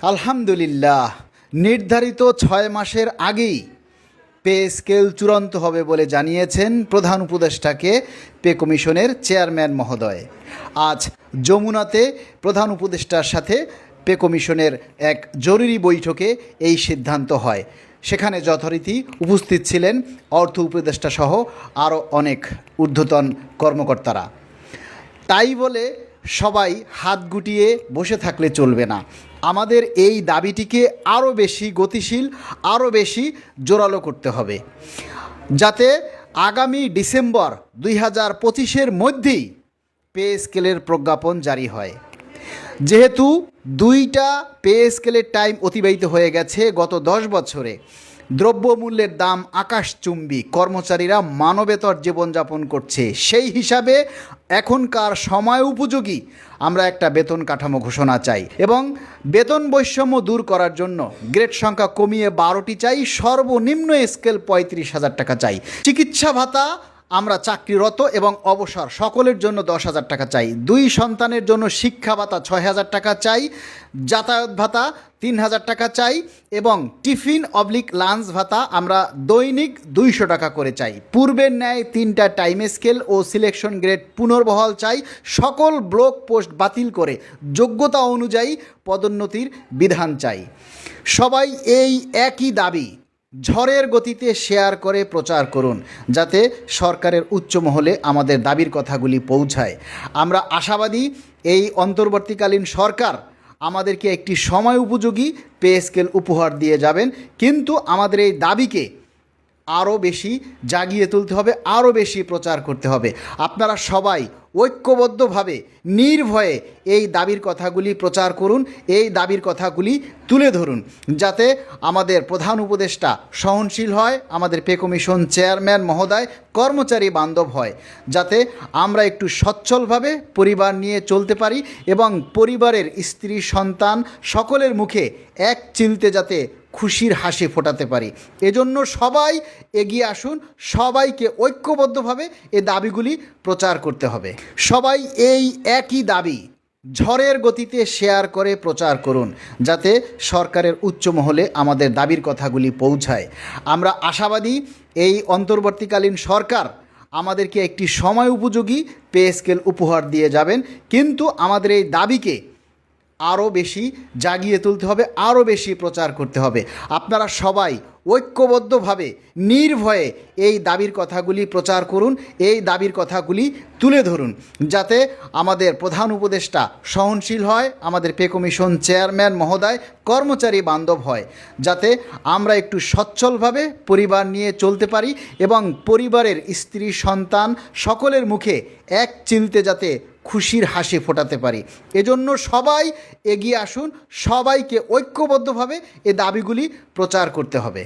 আলহামদুলিল্লাহ, নির্ধারিত 6 মাসের আগেই পে স্কেল চূড়ান্ত হবে বলে জানিয়েছেন প্রধান উপদেষ্টাকে পে কমিশনের চেয়ারম্যান মহোদয়। আজ যমুনাতে প্রধান উপদেষ্টার সাথে পে কমিশনের এক জরুরি বৈঠকে এই সিদ্ধান্ত হয়। সেখানে যথারীতি উপস্থিত ছিলেন অর্থ উপদেষ্টা সহ আরও অনেক ঊর্ধ্বতন কর্মকর্তারা। তাই বলে সবাই হাত গুটিয়ে বসে থাকলে চলবে না। আমাদের এই দাবিটিকে আরও বেশি গতিশীল, আরও বেশি জোরালো করতে হবে, যাতে আগামী ডিসেম্বর 2025-এর মধ্যেই পে স্কেলের প্রজ্ঞাপন জারি হয়। যেহেতু 2টা পে স্কেলের টাইম অতিবাহিত হয়ে গেছে গত 10 বছরে, দ্রব্যমূল্যের দাম আকাশচুম্বী, কর্মচারীরা মানবেতর জীবনযাপন করছে। সেই হিসাবে এখনকার সময় উপযোগী আমরা একটা বেতন কাঠামো ঘোষণা চাই এবং বেতন বৈষম্য দূর করার জন্য গ্রেড সংখ্যা কমিয়ে 12টি চাই, সর্বনিম্ন স্কেল 35,000 টাকা চাই। চিকিৎসা ভাতা আমরা চাকরিরত এবং অবসর সকলের জন্য 10,000 টাকা চাই। 2 সন্তানের জন্য শিক্ষা ভাতা 6,000 টাকা চাই, যাতায়াত ভাতা 3,000 টাকা চাই এবং টিফিন/লাঞ্চ ভাতা আমরা দৈনিক 200 টাকা করে চাই। পূর্বের ন্যায় 3টা টাইম স্কেল ও সিলেকশন গ্রেড পুনর্বহাল চাই। সকল ব্লক পোস্ট বাতিল করে যোগ্যতা অনুযায়ী পদোন্নতির বিধান চাই। সবাই এই একই দাবি ঝড়ের গতিতে শেয়ার করে প্রচার করুন, যাতে সরকারের উচ্চ মহলে আমাদের দাবির কথাগুলি পৌঁছায়। আমরা আশাবাদী এই অন্তর্বর্তীকালীন সরকার আমাদেরকে একটি সময় উপযোগী পে স্কেল উপহার দিয়ে যাবেন, কিন্তু আমাদের এই দাবিকে আরও বেশি জাগিয়ে তুলতে হবে, আরও বেশি প্রচার করতে হবে। আপনারা সবাই ঐক্যবদ্ধভাবে নির্ভয়ে এই দাবির কথাগুলি প্রচার করুন, এই দাবির কথাগুলি তুলে ধরুন, যাতে আমাদের প্রধান উপদেষ্টা সহনশীল হয়, আমাদের পে কমিশন চেয়ারম্যান মহোদয় কর্মচারী বান্ধব হয়, যাতে আমরা একটু সচ্ছলভাবে পরিবার নিয়ে চলতে পারি এবং পরিবারের স্ত্রী সন্তান সকলের মুখে এক চিলতে যাতে খুশির হাসি ফোটাতে পারি। এজন্য সবাই এগিয়ে আসুন, সবাইকে ঐক্যবদ্ধভাবে এই দাবিগুলি প্রচার করতে হবে। সবাই এই একই দাবি ঝড়ের গতিতে শেয়ার করে প্রচার করুন, যাতে সরকারের উচ্চ মহলে আমাদের দাবির কথাগুলি পৌঁছায়। আমরা আশাবাদী এই অন্তর্বর্তীকালীন সরকার আমাদেরকে একটি সময় উপযোগী পে স্কেল উপহার দিয়ে যাবেন, কিন্তু আমাদের এই দাবিকে আরও বেশি জাগিয়ে তুলতে হবে, আরও বেশি প্রচার করতে হবে। আপনারা সবাই ঐক্যবদ্ধভাবে নির্ভয়ে এই দাবির কথাগুলি প্রচার করুন, এই দাবির কথাগুলি তুলে ধরুন, যাতে আমাদের প্রধান উপদেষ্টা সহনশীল হয়, আমাদের পে কমিশন চেয়ারম্যান মহোদয় কর্মচারী বান্ধব হয়, যাতে আমরা একটু সচ্ছলভাবে পরিবার নিয়ে চলতে পারি এবং পরিবারের স্ত্রী সন্তান সকলের মুখে এক চিলতে যাতে খুশির হাসি ফোটাতে পারি। এজন্য সবাই এগিয়ে আসুন, সবাইকে ঐক্যবদ্ধভাবে এই দাবিগুলি প্রচার করতে হবে।